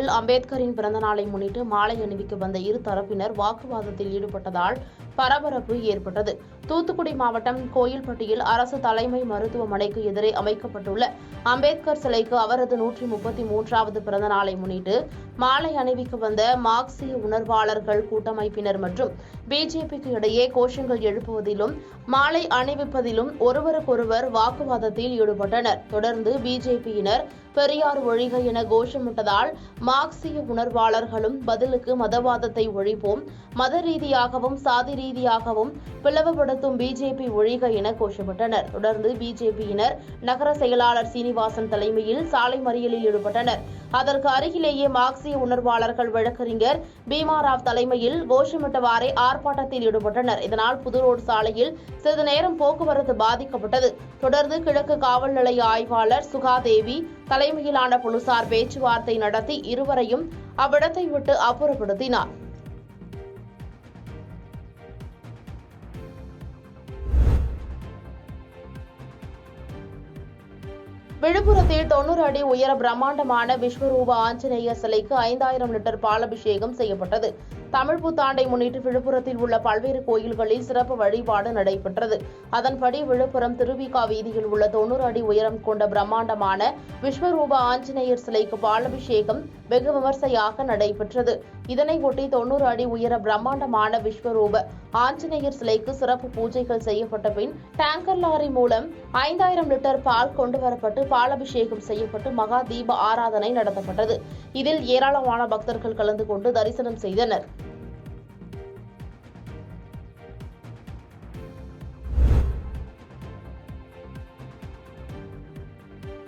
விழுப்புரத்தில் அம்பேத்கரின் பிறந்த நாளை முன்னிட்டு மாலை அணிவிக்க வந்த இரு தரப்பினர் வாக்குவாதத்தில் ஈடுபட்டதால் பரபரப்பு ஏற்பட்டது. தூத்துக்குடி மாவட்டம் கோயில்பட்டியில் அரசு தலைமை மருத்துவமனைக்கு எதிரே அமைக்கப்பட்டுள்ள அம்பேத்கர் சிலைக்கு அவரது 133வது பிறந்த நாளை முன்னிட்டு மாலை அணிவிக்க வந்த மார்க்சிய உணர்வாளர்கள் கூட்டமைப்பினர் மற்றும் பிஜேபிக்கு இடையே கோஷங்கள் எழுப்புவதிலும் மாலை அணிவிப்பதிலும் ஒருவருக்கொருவர் வாக்குவாதத்தில் ஈடுபட்டனர். தொடர்ந்து பிஜேபியினர் பெரியார் ஒழிக என கோஷமிட்டதால் மார்க்சிய உணர்வாளர்களும் பதிலுக்கு மதவாதத்தை ஒழிப்போம், மத ரீதியாகவும் சாதி ரீதியாகவும் பிளவுபடுத்தும் பிஜேபி ஒழிக என கோஷமிட்டனர். தொடர்ந்து பிஜேபியினர் நகர செயலாளர் சீனிவாசன் தலைமையில் சாலை மறியலில் ஈடுபட்டனர். அதற்கு அருகிலேயே மார்க்சிய உணர்வாளர்கள் வழக்கறிஞர் பீமாராவ் தலைமையில் கோஷமிட்டவாறே ஆர்ப்பாட்டத்தில் ஈடுபட்டனர். இதனால் புதுரோடு சாலையில் சிறிது நேரம் போக்குவரத்து பாதிக்கப்பட்டது. தொடர்ந்து கிழக்கு காவல் நிலைய ஆய்வாளர் சுகாதேவி தலைமையிலான போலீசார் பேச்சுவார்த்தை நடத்தி இருவரையும் அவ்விடத்தை விட்டு அப்புறப்படுத்தினார். விழுப்புரத்தில் 90 அடி உயர பிரம்மாண்டமான விஸ்வரூப ஆஞ்சநேயர் சிலைக்கு 5000 லிட்டர் பாலபிஷேகம் செய்யப்பட்டது. தமிழ் புத்தாண்டை முன்னிட்டு விழுப்புரத்தில் உள்ள பல்வேறு கோயில்களில் சிறப்பு வழிபாடு நடைபெற்றது. அதன்படி விழுப்புரம் திருவிக வீதியில் உள்ள 90 அடி உயரம் கொண்ட பிரம்மாண்டமான விஸ்வரூப ஆஞ்சநேயர் சிலைக்கு பாலபிஷேகம் வெகு விமர்சையாக நடைபெற்றது. இதனையொட்டி 90 அடி உயர பிரம்மாண்டமான விஸ்வரூப ஆஞ்சநேயர் சிலைக்கு சிறப்பு பூஜைகள் செய்யப்பட்ட பின் டேங்கர் லாரி மூலம் 5000 லிட்டர் பால் கொண்டுவரப்பட்டு பாலபிஷேகம் செய்யப்பட்டு மகா தீப ஆராதனை நடத்தப்பட்டது. இதில் ஏராளமான பக்தர்கள் கலந்து கொண்டு தரிசனம் செய்தனர்.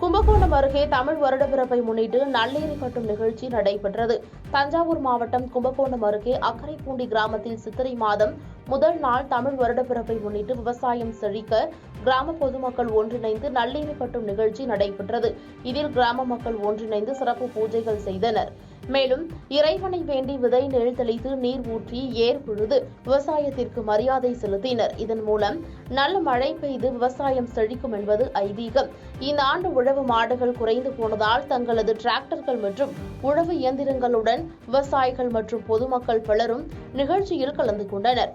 கும்பகோணம் அருகே தமிழ் வருடப்பிறப்பை முன்னிட்டு நல்லேரி கட்டும் நிகழ்ச்சி நடைபெற்றது. தஞ்சாவூர் மாவட்டம் கும்பகோணம் அருகே அக்கரைப்பூண்டி கிராமத்தில் சித்திரை மாதம் முதல் நாள் தமிழ் வருடப்பிறப்பை முன்னிட்டு விவசாயம் செழிக்க கிராம பொதுமக்கள் ஒன்றிணைந்து நல்லேரி கட்டும் நிகழ்ச்சி நடைபெற்றது. இதில் கிராம மக்கள் ஒன்றிணைந்து சிறப்பு பூஜைகள் செய்தனர். மேலும் இறைவனை வேண்டி விதை நெல் தெளித்து நீர் ஊற்றி ஏர் உழுது விவசாயத்திற்கு மரியாதை செலுத்தினர். இதன் மூலம் நல்ல மழை பெய்து விவசாயம் செழிக்கும் என்பது ஐதீகம். இந்த ஆண்டு உழவு மாடுகள் குறைந்து போனதால் தங்களது டிராக்டர்கள் மற்றும் உழவு இயந்திரங்களுடன் விவசாயிகள் மற்றும் பொதுமக்கள் பலரும் நிகழ்ச்சியில் கலந்து கொண்டனர்.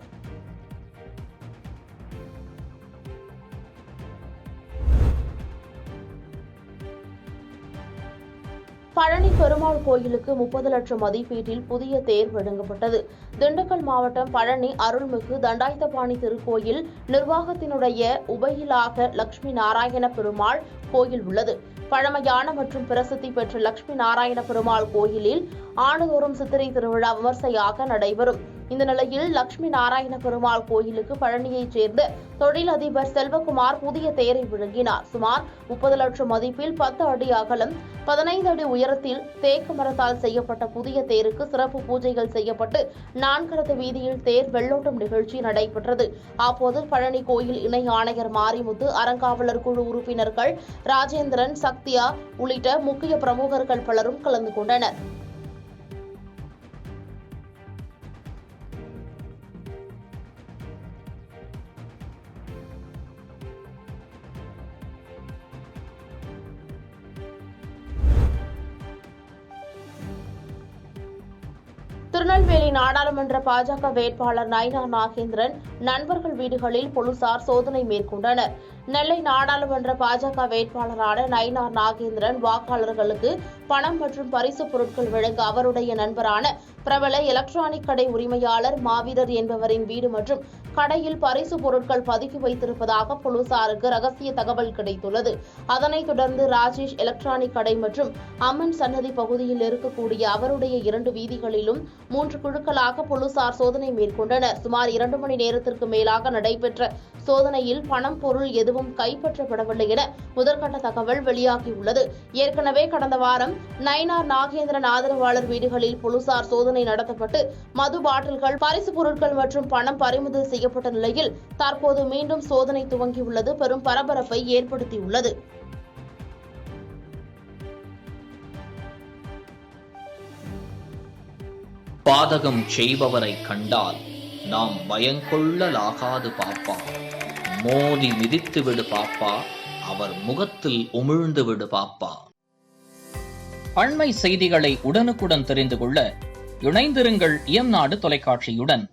பழனி பெருமாள் கோயிலுக்கு 30 லட்சம் மதிப்பீட்டில் புதிய தேர் வழங்கப்பட்டது. திண்டுக்கல் மாவட்டம் பழனி அருள்மிகு தண்டாயுதபாணி திருக்கோயில் நிர்வாகத்தினுடைய உபயிலாக லட்சுமி நாராயண பெருமாள் கோயில் உள்ளது. பழமையான மற்றும் பிரசித்தி பெற்ற லட்சுமி நாராயண பெருமாள் கோயிலில் ஆண்டுதோறும் சித்திரை திருவிழா விமர்சையாக நடைபெறும். இந்த நிலையில் லட்சுமி நாராயண பெருமாள் கோயிலுக்கு பழனியைச் சேர்ந்த தொழிலதிபர் செல்வகுமார் புதிய தேரை வழங்கினார். சுமார் 30 லட்சம் மதிப்பில் 10 அடி அகலம் 15 அடி உயரத்தில் தேக்கு மரத்தால் செய்யப்பட்ட புதிய தேருக்கு சிறப்பு பூஜைகள் செய்யப்பட்டு நான்கரத்து வீதியில் தேர் வெள்ளோட்டம் நிகழ்ச்சி நடைபெற்றது. அப்போது பழனி கோயில் இணை ஆணையர் மாரிமுத்து, அறங்காவலர் குழு உறுப்பினர்கள் ராஜேந்திரன், சக்தியா உள்ளிட்ட முக்கிய பிரமுகர்கள் பலரும் கலந்து கொண்டனர். திருநெல்வேலி நாடாளுமன்ற பாஜக வேட்பாளர் நயினார் நாகேந்திரன் நண்பர்கள் வீடுகளில் போலீசார் சோதனை மேற்கொண்டனர். நெல்லை நாடாளுமன்ற பாஜக வேட்பாளரான நயினார் நாகேந்திரன் வாக்காளர்களுக்கு பணம் மற்றும் பரிசு பொருட்கள் வழங்க அவருடைய நண்பரான பிரபல எலக்ட்ரானிக் கடை உரிமையாளர் மாவீரர் என்பவரின் வீடு மற்றும் கடையில் பரிசு பொருட்கள் பதுக்கி வைத்திருப்பதாக போலீசாருக்கு ரகசிய தகவல் கிடைத்துள்ளது. அதனைத் தொடர்ந்து ராஜேஷ் எலக்ட்ரானிக் கடை மற்றும் அம்மன் சன்னதி பகுதியில் இருக்கக்கூடிய அவருடைய 2 வீதிகளிலும் 3 குழுக்களாக போலீசார் சோதனை மேற்கொண்டனர். சுமார் 2 மணி நேரத்திற்கு மேலாக நடைபெற்ற சோதனையில் பணம், பொருள் எதுவும் கைப்பற்றப்படவில்லை என முதற்கட்ட தகவல் வெளியாகியுள்ளது. ஏற்கனவே கடந்த வாரம் நயினார் நாகேந்திரன் ஆதரவாளர் வீடுகளில் போலீசார் சோதனை நடத்தப்பட்டு மது பாட்டில்கள், பரிசு பொருட்கள் மற்றும் பணம் பறிமுதல் செய்யப்பட்ட நிலையில் தற்போது மீண்டும் சோதனை துவங்கியுள்ளது பெரும் பரபரப்பை ஏற்படுத்தியுள்ளது. பாதகம் செய்பவரை கண்டால் நாம் பயங்கொள்ளலாகாது பாப்பா. மோதி மிதித்து விடு பாப்பா, அவர் முகத்தில் உமிழ்ந்து விடு பாப்பா. அண்மை செய்திகளை உடனுக்குடன் தெரிந்து கொள்ள இணைந்திருங்கள் இயம்நாடு தொலைக்காட்சியுடன்.